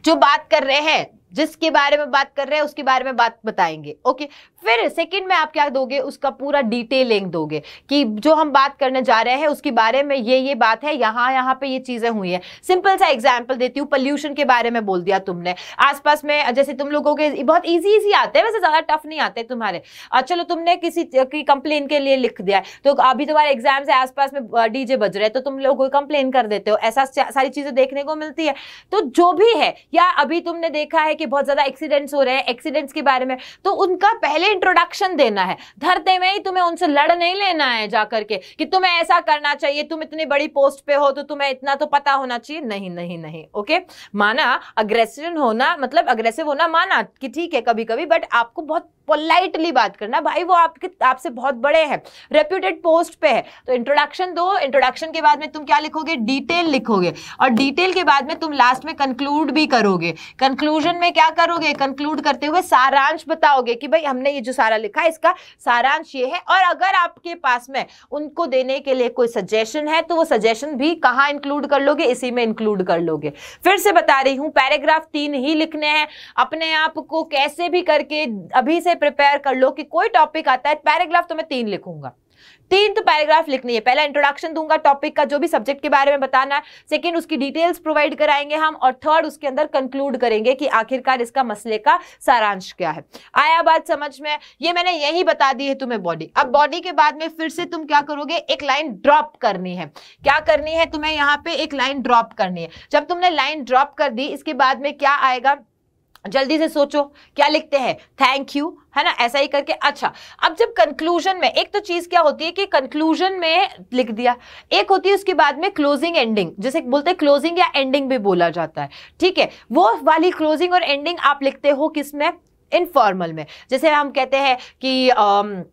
जो बात कर रहे हैं, जिसके बारे में बात कर रहे हैं उसके बारे में बात बताएंगे। ओके, फिर सेकंड में आप क्या दोगे, उसका पूरा डिटेलिंग दोगे कि जो हम बात करने जा रहे हैं उसके बारे में ये बात है, यहाँ पे ये चीजें हुई है। सिंपल सा एग्जांपल देती हूँ, पोल्यूशन के बारे में बोल दिया तुमने। आसपास में जैसे तुम लोगों के बहुत इजी आते हैं, वैसे ज्यादा टफ नहीं आते तुम्हारे। चलो, तुमने किसी की कंप्लेन के लिए लिख दिया है, तो अभी तुम्हारे एग्जाम से आसपास में डीजे बज रहे हैं, तो तुम लोग कंप्लेन कर देते हो। ऐसा सारी चीजें देखने को मिलती है। तो जो भी है, या अभी तुमने देखा है कि बहुत ज्यादा एक्सीडेंट्स हो रहे हैं, एक्सीडेंट्स के बारे में, तो उनका पहले इंट्रोडक्शन देना है। धरते में ही तुम्हें उनसे लड़ नहीं लेना है जाकर के कि तुम्हें ऐसा करना चाहिए, तुम इतनी बड़ी पोस्ट पे हो तो तुम्हें इतना तो पता होना चाहिए। नहीं नहीं नहीं। ओके, माना अग्रेसिव होना, मतलब अग्रेसिव होना माना कि ठीक है कभी कभी, बट आपको बहुत पोलाइटली बात करना। भाई वो आपसे बहुत बड़े हैं, रेप्यूटेड पोस्ट पे है, तो इंट्रोडक्शन दो। इंट्रोडक्शन के बाद में तुम क्या लिखोगे, डिटेल लिखोगे, और डिटेल के बाद में तुम लास्ट में कंक्लूड भी करोगे। कंक्लूजन में क्या करोगे, कंक्लूड करते हुए सारांश बताओगे कि भाई हमने ये जो सारा लिखा है इसका सारांश ये है। और अगर आपके पास में उनको देने के लिए कोई सजेशन है तो वो सजेशन भी कहाँ इंक्लूड कर लोगे, इसी में इंक्लूड कर लोगे। फिर से बता रही हूं, पैराग्राफ 3 ही लिखने हैं। अपने आप को कैसे भी करके अभी से प्रिपेयर कर लो कि कोई टॉपिक आता है, पैराग्राफ तो मैं 3 लिखूंगा। 3 तो पैराग्राफ लिखनी है। पहला इंट्रोडक्शन दूंगा टॉपिक का, जो भी सब्जेक्ट के बारे में बताना है। सेकंड, उसकी डिटेल्स प्रोवाइड कराएंगे हम, और थर्ड उसके अंदर कंक्लूड करेंगे कि आखिरकार इसका मसले का सारांश क्या है। आया बात समझ में? ये मैंने यही बता दी है तुम्हें बॉडी। अब बॉडी के बाद में फिर से तुम क्या करोगे, एक लाइन ड्रॉप करनी है। क्या करनी है तुम्हें, यहाँ पे एक लाइन ड्रॉप करनी है। जब तुमने लाइन ड्रॉप कर दी, इसके बाद में क्या आएगा, जल्दी से सोचो क्या लिखते हैं, थैंक यू, है ना, ऐसा ही करके। अच्छा, अब जब कंक्लूजन में, एक तो चीज क्या होती है कि कंक्लूजन में लिख दिया, एक होती है उसके बाद में क्लोजिंग एंडिंग, जैसे बोलते हैं क्लोजिंग या एंडिंग भी बोला जाता है। ठीक है, वो वाली क्लोजिंग और एंडिंग आप लिखते हो किसमें, इनफॉर्मल में। जैसे हम कहते हैं कि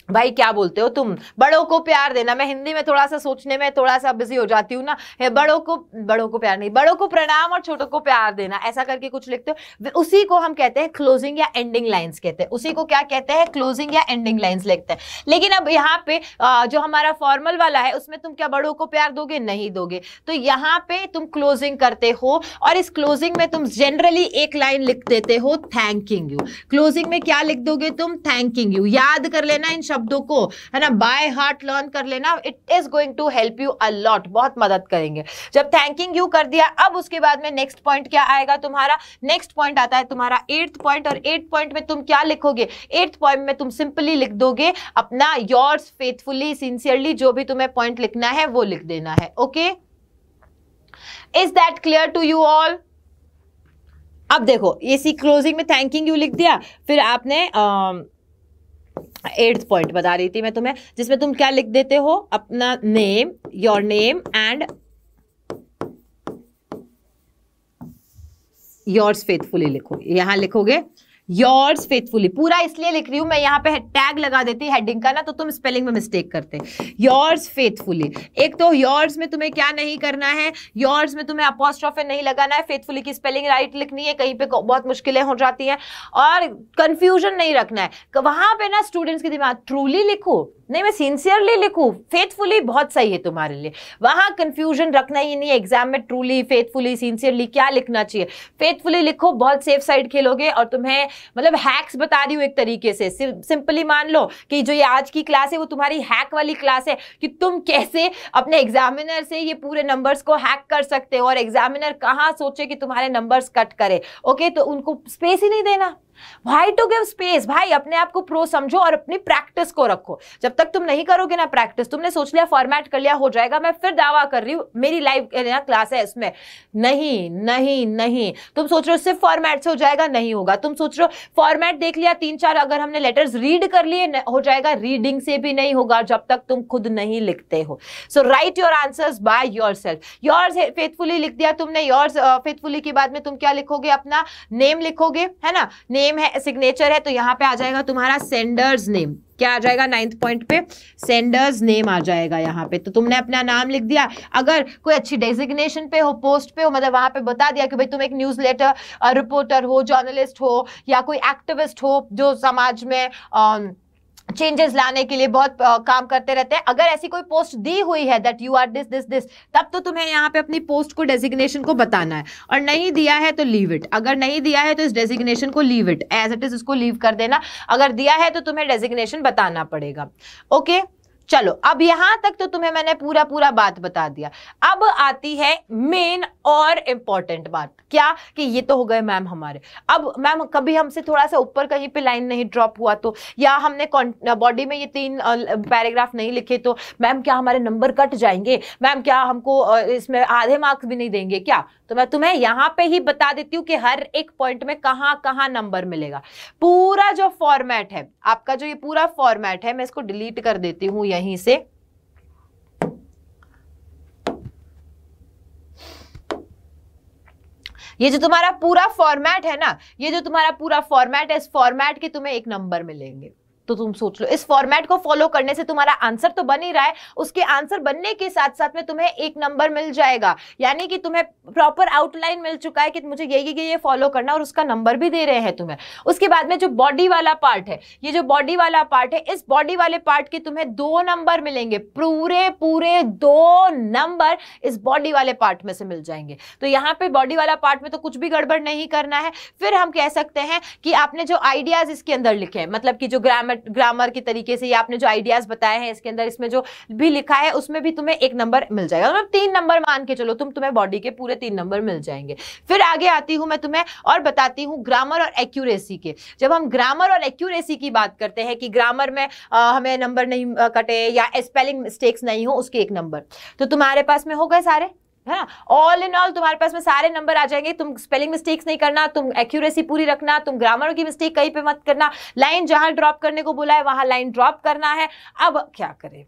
भाई क्या बोलते हो तुम, बड़ों को प्यार देना। मैं हिंदी में थोड़ा सा सोचने में थोड़ा सा बिजी हो जाती हूँ ना, बड़ों को प्यार नहीं, बड़ों को प्रणाम और छोटों को प्यार देना, ऐसा करके कुछ लिखते हो। उसी को हम कहते हैं क्लोजिंग या एंडिंग लाइंस कहते हैं। उसी को क्या कहते हैं, क्लोजिंग या एंडिंग लाइंस लिखते हैं। लेकिन अब यहाँ पे जो हमारा फॉर्मल वाला है उसमें तुम क्या बड़ों को प्यार दोगे, नहीं दोगे। तो यहाँ पे तुम क्लोजिंग करते हो, और इस क्लोजिंग में तुम जनरली एक लाइन लिख देते हो, थैंकिंग यू। क्लोजिंग में क्या लिख दोगे तुम, थैंकिंग यू। याद कर लेना इन शब्दों को, है ना, बाय हार्ट लर्न कर लेना। It is going to help you a lot, बहुत मदद करेंगे। जब थैंकिंग यू कर दिया, अब उसके बाद में नेक्स्ट पॉइंट क्या आएगा तुम्हारा, नेक्स्ट पॉइंट आता है तुम्हारा 8th पॉइंट। और 8th पॉइंट में तुम क्या लिखोगे, 8th पॉइंट में तुम सिंपली लिख दोगे अपना योर्स फेथफुली सिंसियरली, जो भी तुम्हें पॉइंट लिखना है वो लिख देना है। Okay, is that clear to you all? अब देखो इसी क्लोजिंग में थैंकिंग यू लिख दिया, फिर आपने 8th पॉइंट बता रही थी मैं तुम्हें, जिसमें तुम क्या लिख देते हो, अपना name, your name and yours faithfully लिखो। यहां लिखोगे योर्स फेथफुली, पूरा इसलिए लिख रही हूं मैं, यहां पे टैग लगा देती हेडिंग का ना, तो तुम स्पेलिंग में मिस्टेक करते। योर्स फेथफुली, एक तो योर्स में तुम्हें क्या नहीं करना है, योर्स में तुम्हें अपॉस्ट्रोफे नहीं लगाना है, फेथफुली की स्पेलिंग राइट लिखनी है, कहीं पे बहुत मुश्किलें हो जाती हैं, और कंफ्यूजन नहीं रखना है वहां पे ना स्टूडेंट्स के दिमाग, ट्रूली लिखो नहीं मैं सिंसियरली लिखूं, फेथफुली बहुत सही है तुम्हारे लिए, वहां कंफ्यूजन रखना ही नहीं है एग्जाम में, ट्रूली, फेथफुली, सिंसियरली क्या लिखना चाहिए, फेथफुली लिखो, बहुत सेफ साइड खेलोगे। और तुम्हें मतलब हैक्स बता रही हूँ एक तरीके से, सिंपली मान लो कि जो ये आज की क्लास है वो तुम्हारी हैक वाली क्लास है, कि तुम कैसे अपने एग्जामिनर से ये पूरे नंबर्स को हैक कर सकते हो, और एग्जामिनर कहाँ सोचे कि तुम्हारे नंबर्स कट करे। ओके, तो उनको स्पेस ही नहीं देना। Why to give space? भाई अपने आप को प्रो समझो और अपनी प्रैक्टिस को रखो। जब तक तुम नहीं करोगे ना प्रैक्टिस, तुमने सोच लिया फॉर्मेट कर लिया हो जाएगा, मैं फिर दावा कर रही हूं मेरी लाइव क्लास है इसमें, नहीं नहीं नहीं, तुम सोच रहे हो सिर्फ फॉर्मेट से हो जाएगा, नहीं होगा। तुम सोच रहे हो फॉर्मेट देख लिया 3-4 अगर हमने लेटर्स रीड कर लिए हो जाएगा, रीडिंग से भी नहीं होगा जब तक तुम खुद नहीं लिखते हो। So write your answers by yourself. Yours faithfully लिख दिया तुमने, योर्स फेथफुली के बाद में तुम क्या लिखोगे, अपना नेम लिखोगे, है ना, नेम है, सिग्नेचर है, तो यहां पे आ जाएगा तुम्हारा सेंडर्स नेम। क्या आ जाएगा 9th पॉइंट पे, सेंडर्स नेम आ जाएगा यहाँ पे। तो तुमने अपना नाम लिख दिया, अगर कोई अच्छी डेजिग्नेशन पे हो, पोस्ट पे हो, मतलब वहां पे बता दिया कि भाई तुम एक न्यूज़लेटर रिपोर्टर हो, जर्नलिस्ट हो, या कोई एक्टिविस्ट हो जो समाज में चेंजेस लाने के लिए बहुत काम करते रहते हैं। अगर ऐसी कोई पोस्ट दी हुई है that you are this this this, तब तो तुम्हें यहाँ पे अपनी पोस्ट को, डेजिग्नेशन को बताना है, और नहीं दिया है तो लीव इट। अगर नहीं दिया है तो इस डेजिग्नेशन को leave it, as it is इसको लीव कर देना। अगर दिया है तो तुम्हें डेजिग्नेशन बताना पड़ेगा। ओके चलो, अब यहां तक तो तुम्हें मैंने पूरा पूरा बात बता दिया। अब आती है मेन और इंपॉर्टेंट बात, क्या कि ये तो हो गए मैम हमारे। अब मैम कभी हमसे थोड़ा सा ऊपर कहीं पे लाइन नहीं ड्रॉप हुआ तो, या हमने बॉडी में ये 3 पैराग्राफ नहीं लिखे तो मैम क्या हमारे नंबर कट जाएंगे, मैम क्या हमको इसमें आधे मार्क्स भी नहीं देंगे क्या? तो मैं तुम्हें यहां पे ही बता देती हूँ कि हर एक पॉइंट में कहां कहां नंबर मिलेगा। पूरा जो फॉर्मेट है आपका, जो ये पूरा फॉर्मेट है, मैं इसको डिलीट कर देती हूं यहीं से। ये जो तुम्हारा पूरा फॉर्मेट है ना, ये जो तुम्हारा पूरा फॉर्मेट है, इस फॉर्मेट के तुम्हें 1 नंबर मिलेंगे। तो तुम सोच लो, इस फॉर्मेट को फॉलो करने से तुम्हारा आंसर तो बन ही रहा है, उसके आंसर बनने के साथ साथ में तुम्हें 1 नंबर मिल जाएगा, यानी कि तुम्हें प्रॉपर आउटलाइन मिल चुका है कि मुझे ये फॉलो करना, और उसका नंबर भी दे रहे हैं तुम्हें। उसके बाद में जो बॉडी वाला पार्ट है, ये जो बॉडी वाला पार्ट है, इस बॉडी वाले पार्ट के तुम्हें 2 नंबर मिलेंगे, पूरे 2 नंबर इस बॉडी वाले पार्ट में से मिल जाएंगे। तो यहाँ पे बॉडी वाला पार्ट में तो कुछ भी गड़बड़ नहीं करना है। फिर हम कह सकते हैं कि आपने जो आइडियाज इसके अंदर लिखे हैं, मतलब कि जो ग्रामर के तरीके से, या आपने जो आइडियाज बताए हैं इसके अंदर, इसमें जो भी लिखा है उसमें भी तुम्हें 1 नंबर मिल जाएगा। मतलब 3 नंबर मान के चलो, तुम्हें बॉडी के पूरे 3 नंबर मिल जाएंगे। फिर आगे आती हूं मैं तुम्हें और बताती हूं ग्रामर और एक्यूरेसी के। जब हम ग्रामर और एक्यूरेसी की बात करते हैं कि ग्रामर में हमें नंबर नहीं कटे या स्पेलिंग मिस्टेक्स नहीं हो, उसके 1 नंबर, तो तुम्हारे पास में हो गए सारे, है ना। ऑल इन ऑल तुम्हारे पास में सारे नंबर आ जाएंगे। तुम स्पेलिंग मिस्टेक्स नहीं करना, तुम एक्यूरेसी पूरी रखना, तुम ग्रामर की मिस्टेक कहीं पे मत करना, लाइन जहां ड्रॉप करने को बोला है वहां लाइन ड्रॉप करना है। अब क्या करें,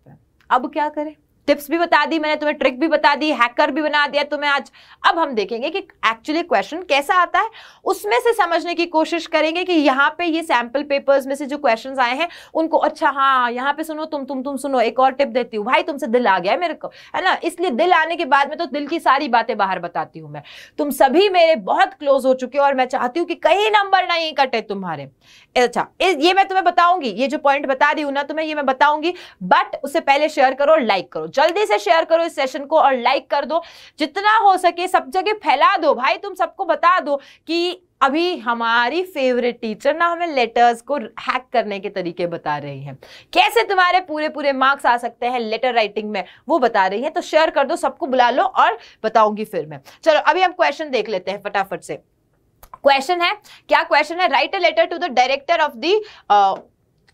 अब क्या करें? टिप्स भी बता दी मैंने तुम्हें, ट्रिक भी बता दी, हैकर भी बना दिया तुम्हें आज। अब हम देखेंगे कि एक्चुअली क्वेश्चन कैसा आता है, उसमें से समझने की कोशिश करेंगे कि यहाँ पे ये सैंपल पेपर्स में से जो क्वेश्चंस आए हैं उनको, अच्छा हाँ यहाँ पे सुनो, तुम सुनो, एक और टिप देती हूँ भाई, तुमसे दिल आ गया है मेरे को, है ना, इसलिए दिल आने के बाद में तो दिल की सारी बातें बाहर बताती हूँ मैं। तुम सभी मेरे बहुत क्लोज हो चुके हो और मैं चाहती हूँ कि कहीं नंबर नहीं कटे तुम्हारे। अच्छा, ये मैं तुम्हें बताऊंगी, ये जो पॉइंट बता रही हूँ ना तुम्हें, ये मैं बताऊंगी, बट उससे पहले शेयर करो, लाइक करो, जल्दी से शेयर करो इस सेशन को और लाइक कर दो, जितना हो सके सब जगह फैला दो भाई। तुम सबको बता दो कि अभी हमारी फेवरेट टीचर ना हमें लेटर्स को हैक करने के तरीके बता रही हैं, कैसे तुम्हारे पूरे मार्क्स आ सकते हैं लेटर राइटिंग में, वो बता रही है। तो शेयर कर दो, सबको बुला लो और बताऊंगी फिर मैं। चलो अभी हम क्वेश्चन देख लेते हैं फटाफट से। क्वेश्चन है, क्या क्वेश्चन है? Write a letter to the director of the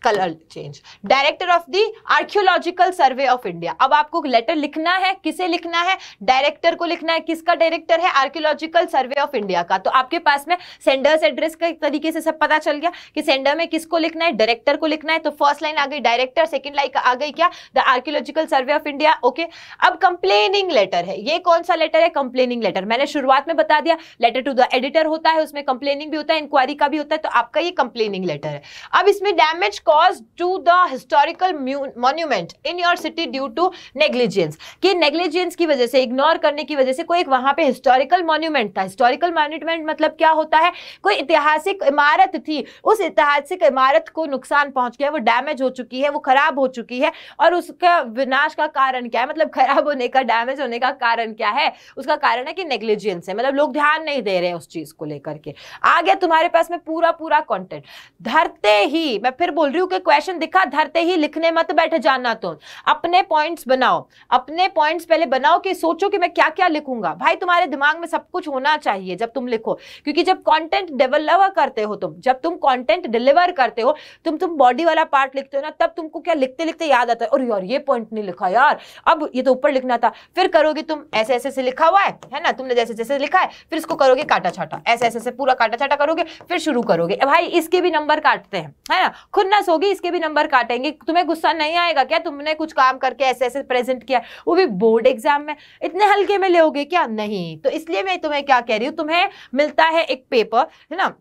colour change. Director of the archaeological survey of India. अब आपको लेटर लिखना है, किसे लिखना है? डायरेक्टर को लिखना है। किसका डायरेक्टर है? आर्कियोलॉजिकल सर्वे ऑफ इंडिया का। तो आपके पास में सेंडर्स एड्रेस का एक तरीके से सब पता चल गया कि सेंडर में किसको लिखना है, डायरेक्टर को लिखना है। तो फर्स्ट लाइन आ गई डायरेक्टर, सेकंड लाइन आ गई क्या? The archaeological survey of India. Okay, अब कंप्लेनिंग लेटर है। ये कौन सा लेटर है? Complaining letter. मैंने शुरुआत में बता दिया, लेटर टू द एडिटर होता है, उसमें कंप्लेनिंग भी होता है, इंक्वायरी का भी होता है। तो आपका ये कंप्लेनिंग लेटर है। अब इसमें damage cause to the historical monument in your city due to negligence, कि नेग्लिजेंस की वजह से, इग्नोर करने की वजह से कोई एक वहां पे हिस्टोरिकल मॉन्यूमेंट था। हिस्टोरिकल मॉन्यूमेंट मतलब क्या होता है? कोई ऐतिहासिक इमारत थी, उस ऐतिहासिक इमारत को नुकसान पहुंच गया, वो डैमेज हो चुकी है, वो खराब हो चुकी है, और उसका विनाश का कारण क्या है? मतलब खराब होने का, डैमेज होने का कारण क्या है? उसका कारण है कि नेग्लिजेंस है, मतलब लोग ध्यान नहीं दे रहे हैं उस चीज को लेकर के। आ गया तुम्हारे पास में पूरा पूरा कंटेंट। धरते ही, मैं फिर बोल रही हूं कि क्वेश्चन दिखा, धरते ही लिखने मत बैठ जाना। तुम अपने पॉइंट्स बनाओ, अपने पॉइंट्स पहले बनाओ कि सोचो कि मैं क्या क्या लिखूंगा। भाई तुम्हारे दिमाग में सब कुछ होना चाहिए जब तुम लिखो, क्योंकि जब कंटेंट डिलीवर करते हो तुम, जब तुम कंटेंट डिलीवर करते हो, तुम बॉडी वाला पार्ट लिखते हो ना, तब तुमको क्या लिखते लिखते याद आता है, और यार ये पॉइंट नहीं लिखा यार, अब ये तो ऊपर लिखना था। फिर करोगे तुम ऐसे ऐसे से लिखा हुआ है ना, तुमने जैसे जैसे लिखा है, फिर इसको करोगे काटा छाटा, ऐसे ऐसे से पूरा काटा छाटा करोगे, फिर शुरू करोगे। भाई इसके भी नंबर काटते हैं, है ना, खुन्नस होगी, इसके भी नंबर काटेंगे। तुम्हें गुस्सा नहीं आएगा क्या? तुमने कुछ काम करके ऐसे ऐसे प्रेजेंट किया, वो भी बोर्ड एग्जाम में, इतने हल्के में लोगे क्या? नहीं। तो इसलिए मैं तुम्हें क्या कह रही हूं, तुम्हें मिलता है एक पेपर, है ना,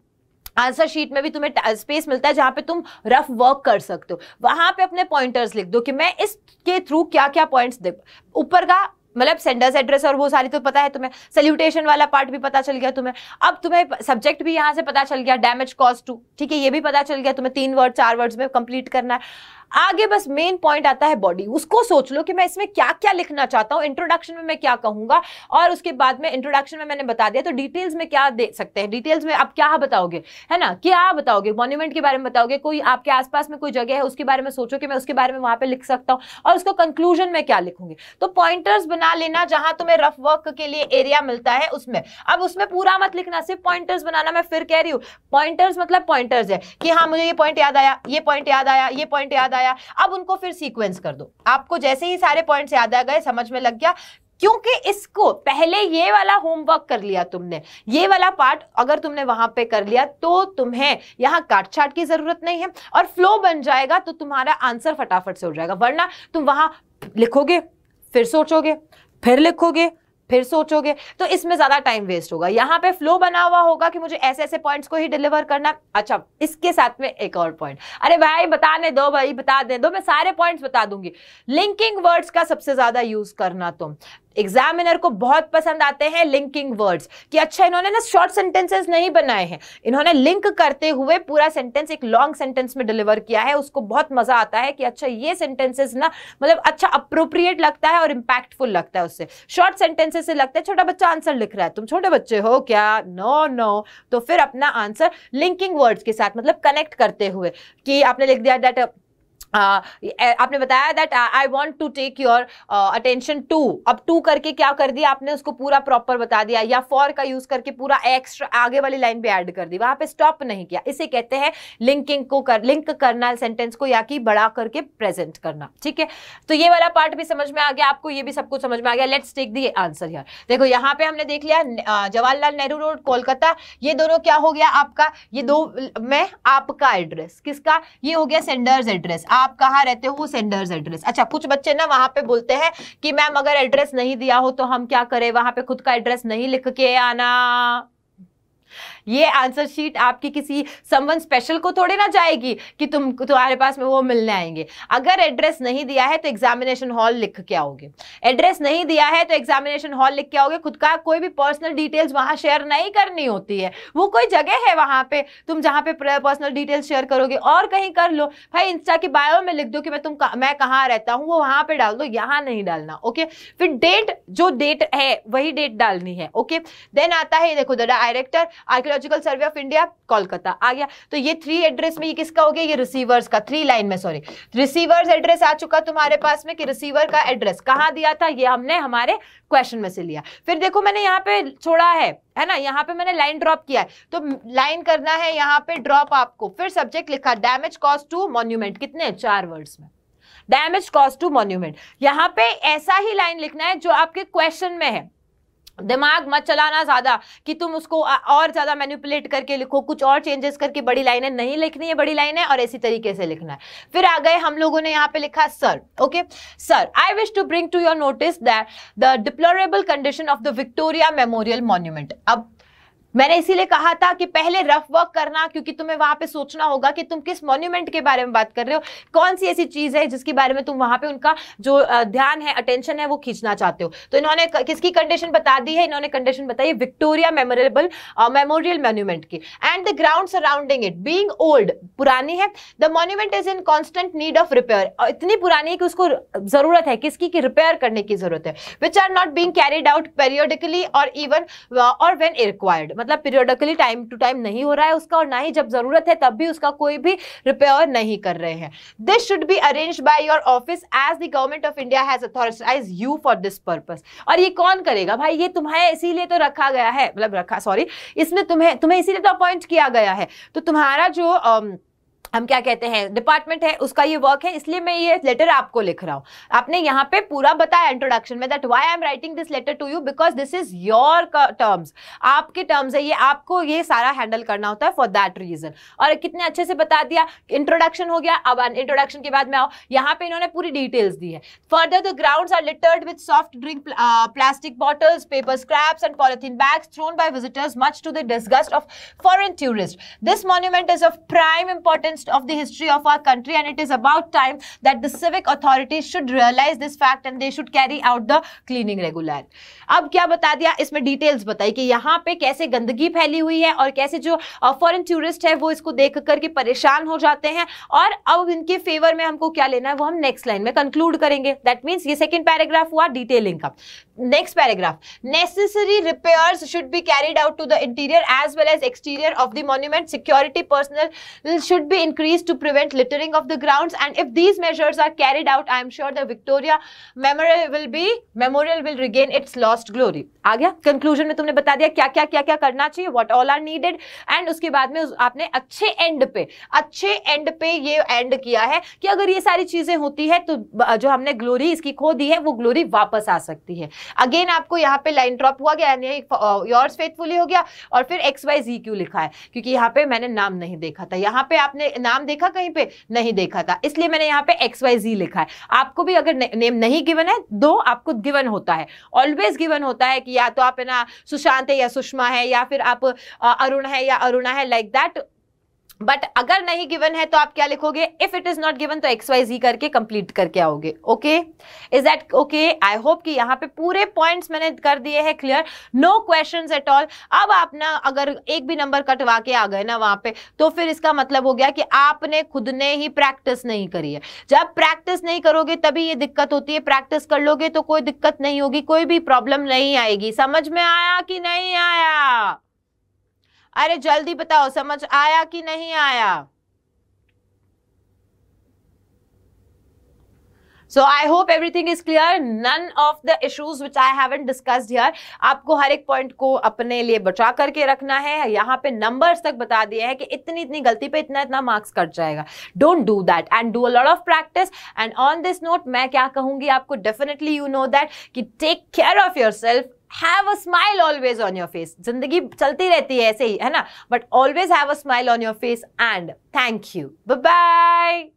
आंसर शीट में भी तुम्हें स्पेस मिलता है जहां पे तुम रफ वर्क कर सकते हो। वहां पे अपने पॉइंटर्स लिख दो कि मैं इसके थ्रू क्या क्या पॉइंट्स दे। ऊपर का मतलब सेंडर्स एड्रेस और वो सारी तो पता है तुम्हें, सैल्यूटेशन वाला पार्ट भी पता चल गया तुम्हें। अब तुम्हें सब्जेक्ट भी यहां से पता चल गया, डैमेज कॉज टू, ठीक है, ये भी पता चल गया। तुम्हें 3 वर्ड 4 वर्ड्स में कंप्लीट करना है। आगे बस मेन पॉइंट आता है बॉडी। उसको सोच लो कि मैं इसमें क्या क्या लिखना चाहता हूं, इंट्रोडक्शन में मैं क्या कहूंगा, और उसके बाद में इंट्रोडक्शन में मैंने बता दिया, तो डिटेल्स में क्या दे सकते हैं, डिटेल्स में आप क्या बताओगे, है ना, क्या बताओगे? मॉन्यूमेंट के बारे में बताओगे, कोई आपके आसपास में कोई जगह है उसके बारे में सोचो कि मैं उसके बारे में वहां पे लिख सकता हूं, और उसको कंक्लूजन में क्या लिखूंगी। तो पॉइंटर्स बना लेना, जहां तुम्हें रफ वर्क के लिए एरिया मिलता है उसमें। अब उसमें पूरा मत लिखना, सिर्फ पॉइंटर्स बनाना। मैं फिर कह रही हूँ, पॉइंटर्स मतलब पॉइंटर्स है कि हाँ मुझे ये पॉइंट याद आया, ये पॉइंट याद आया, ये पॉइंट याद आया। अब उनको फिर सीक्वेंस कर दो। आपको जैसे ही सारे पॉइंट्स याद आ गए, समझ में लग गया, क्योंकि इसको पहले ये वाला होमवर्क कर लिया तुमने, ये वाला पार्ट अगर तुमने वहां पे कर लिया तो तुम्हें यहां काट छाट की जरूरत नहीं है, और फ्लो बन जाएगा, तो तुम्हारा आंसर फटाफट से हो जाएगा। वरना तुम वहां लिखोगे, फिर सोचोगे, फिर लिखोगे, फिर सोचोगे, तो इसमें ज्यादा टाइम वेस्ट होगा। यहाँ पे फ्लो बना हुआ होगा कि मुझे ऐसे ऐसे पॉइंट्स को ही डिलीवर करना। अच्छा, इसके साथ में एक और पॉइंट, अरे भाई बताने दो, भाई बता दे दो, मैं सारे पॉइंट्स बता दूंगी। लिंकिंग वर्ड्स का सबसे ज्यादा यूज करना। तुम एग्जामिनर को बहुत पसंद आते हैं लिंकिंग वर्ड्स, कि अच्छा इन्होंने ना शॉर्ट सेंटेंसेस नहीं बनाए हैं, इन्होंने लिंक करते हुए पूरा सेंटेंस एक लॉन्ग सेंटेंस में डिलीवर किया है। उसको बहुत मजा आता है कि अच्छा ये सेंटेंसेस ना, मतलब अच्छा अप्रोप्रिएट लगता है और इंपैक्टफुल लगता है उससे। शॉर्ट सेंटेंसेस से लगता है छोटा बच्चा आंसर लिख रहा है, तुम छोटे बच्चे हो क्या? No no. तो फिर अपना आंसर लिंकिंग वर्ड्स के साथ, मतलब कनेक्ट करते हुए, कि आपने लिख दिया दैट आपने बताया that I want to take your attention to. अब टू करके क्या कर दिया आपने, उसको पूरा प्रॉपर बता दिया, या फॉर का यूज करके पूरा एक्स्ट्रा आगे वाली लाइन पे ऐड कर दी, वहां पे स्टॉप नहीं किया। इसे कहते हैं लिंकिंग को लिंक करना सेंटेंस को, या कि बड़ा करके प्रेजेंट करना। ठीक है, तो ये वाला पार्ट भी समझ में आ गया आपको, ये भी सब कुछ समझ में आ गया। Let's take the answer here. देखो यहाँ पे हमने देख लिया जवाहरलाल नेहरू रोड कोलकाता, ये दोनों क्या हो गया आपका, ये दो में आपका एड्रेस, किसका, ये हो गया सेंडर्स एड्रेस। आप कहाँ रहते हो, वो सेंडर्स एड्रेस। अच्छा, कुछ बच्चे ना वहां पे बोलते हैं कि मैम अगर एड्रेस नहीं दिया हो तो हम क्या करें, वहां पे खुद का एड्रेस नहीं लिख के आना। ये आंसर शीट आपकी किसी समवन स्पेशल को थोड़ी ना जाएगी कि तुम्हारे पास में वो मिलने आएंगे। अगर एड्रेस नहीं दिया है तो एग्जामिनेशन हॉल लिख के आओगे, एड्रेस नहीं दिया है तो एग्जामिनेशन हॉल लिख के आओगे। खुद का कोई भी पर्सनल डिटेल्स वहां शेयर नहीं करनी होती है, वो कोई जगह है वहां पे तुम जहां पे पर्सनल डिटेल्स शेयर करोगे, और कहीं कर लो भाई, इंस्टा की बायो में लिख दो कि मैं कहाँ रहता हूँ, वो वहां पे डाल दो, यहाँ नहीं डालना। ओके, फिर डेट, जो डेट है वही डेट डालनी है। ओके, देन आता है देखो the director archaeology geological survey of India Kolkata आ गया। तो ये 3 एड्रेस में ये किसका हो गया, ये रिसीवर्स का, 3 लाइन में सॉरी, रिसीवर्स एड्रेस आ चुका तुम्हारे पास में कि रिसीवर का एड्रेस कहां दिया था, ये हमने हमारे क्वेश्चन में से लिया। फिर देखो मैंने यहाँ पे छोड़ा है ना, यहाँ पे मैंने लाइन ड्रॉप किया है, तो लाइन करना है यहाँ पे ड्रॉप आपको। फिर सब्जेक्ट लिखा डैमेज कॉज टू मॉन्यूमेंट, कितने 4 वर्ड्स में, डैमेज कॉज टू मॉन्यूमेंट। यहाँ पे ऐसा ही लाइन लिखना है जो आपके क्वेश्चन में है, दिमाग मत चलाना ज्यादा कि तुम उसको और ज्यादा मैनिपुलेट करके लिखो, कुछ और चेंजेस करके बड़ी लाइनें नहीं लिखनी है, बड़ी लाइनें और इसी तरीके से लिखना है। फिर आ गए हम लोगों ने यहाँ पे लिखा sir, okay sir, I wish to bring to your notice that the deplorable condition of the Victoria memorial monument. अब मैंने इसीलिए कहा था कि पहले रफ वर्क करना, क्योंकि तुम्हें वहां पे सोचना होगा कि तुम किस मॉन्यूमेंट के बारे में बात कर रहे हो, कौन सी ऐसी चीज है जिसके बारे में तुम वहां पे उनका जो ध्यान है, अटेंशन है, वो खींचना चाहते हो। तो इन्होंने किसकी कंडीशन बता दी है, इन्होंने कंडीशन बताई विक्टोरिया मेमोरियल मॉन्यूमेंट की। And the ground surrounding it being old, पुरानी है, the monument is in constant need of repair, इतनी पुरानी है कि उसको जरूरत है किसकी, की रिपेयर करने की जरूरत है, which are not being carried out periodically और इवन और व्हेन रिक्वायर्ड, मतलब पीरियडिकली टाइम टू टाइम नहीं हो रहा है उसका, और ना ही जब जरूरत है तब भी उसका कोई भी रिपेयर नहीं कर रहे हैं। This should be arranged by your office as the government of India has authorised you for this purpose. और ये कौन करेगा भाई, ये तुम्हें इसीलिए तो रखा गया है, मतलब रखा सॉरी, इसमें तुम्हें इसीलिए तो अपॉइंट किया गया है। तो तुम्हारा जो हम क्या कहते हैं डिपार्टमेंट है, उसका ये वर्क है, इसलिए मैं ये लेटर आपको लिख रहा हूं। आपने यहाँ पे पूरा बताया इंट्रोडक्शन में that why I am writing this letter to you because this is your terms, आपके टर्म्स है ये, आपको ये सारा हैंडल करना होता है फॉर दैट रीजन। और कितने अच्छे से बता दिया, इंट्रोडक्शन हो गया। अब इंट्रोडक्शन के बाद में आओ, यहाँ पे इन्होंने पूरी डिटेल्स दी है। Further the grounds are littered with soft drink plastic bottles, paper scraps and polythene bags thrown by visitors much to the disgust of foreign tourist. This monument is of prime importance of the history of our country and it is about time that the civic authorities should realize this fact and they should carry out the cleaning regular। अब क्या बता दिया, इसमें details बताई कि यहाँ पे कैसे गंदगी फैली हुई है और कैसे जो फॉरेन टूरिस्ट है वो इसको देख करके परेशान हो जाते हैं, और अब इनके फेवर में हमको क्या लेना है वो हम नेक्स्ट लाइन में कंक्लूड करेंगे। दैट मीन्स ये सेकेंड पैराग्राफ हुआ डिटेलिंग का। Next paragraph, necessary repairs should be carried out to the interior as well as exterior of the monument, security personnel should be increased to prevent littering of the grounds and if these measures are carried out I am sure the Victoria memorial will regain its lost glory। आ गया conclusion में, तुमने बता दिया क्या क्या करना चाहिए, what all are needed, and उसके बाद में आपने अच्छे एंड पे ये एंड किया है कि अगर ये सारी चीजें होती है तो जो हमने ग्लोरी इसकी खो दी है वो ग्लोरी वापस आ सकती है। अगेन आपको यहाँ पे लाइन ड्रॉप हुआ गया, योर्स फेथफुली हो गया, और फिर XYZ क्यों लिखा है, क्योंकि यहाँ पे मैंने नाम नहीं देखा था, यहाँ पे आपने नाम देखा कहीं पे नहीं देखा था, इसलिए मैंने यहाँ पे XYZ लिखा है। आपको भी अगर नेम नहीं गिवन है, दो आपको गिवन होता है, ऑलवेज गिवन होता है कि या तो आप है ना सुशांत है या सुषमा है, या फिर आप अरुण है या अरुणा है, लाइक दैट। बट अगर नहीं गिवन है तो आप क्या लिखोगे, if it is not given तो XYZ करके कंप्लीट करके आओगे। Okay, is that okay? I hope कि यहाँ पे पूरे पॉइंट्स मैंने कर दिए हैं clear, no questions at all. अब आप ना अगर एक भी नंबर कटवा के आ गए ना वहां पे, तो फिर इसका मतलब हो गया कि आपने खुद ने ही प्रैक्टिस नहीं करी है। जब प्रैक्टिस नहीं करोगे तभी ये दिक्कत होती है, प्रैक्टिस कर लोगे तो कोई दिक्कत नहीं होगी, कोई भी प्रॉब्लम नहीं आएगी। समझ में आया कि नहीं आया? अरे जल्दी बताओ, समझ आया कि नहीं आया? So I hope everything is clear. None of the issues which I haven't discussed here. आपको हर एक पॉइंट को अपने लिए बचा करके रखना है। यहाँ पे नंबर्स तक बता दिए हैं कि इतनी गलती पे इतना मार्क्स कट जाएगा। Don't do that and do a lot of practice. And on this note, मैं क्या कहूंगी आपको, definitely you know that कि take care of yourself. Have a smile always on your face. जिंदगी चलती रहती है ऐसे ही, है ना? But always have a smile on your face and thank you. Bye bye.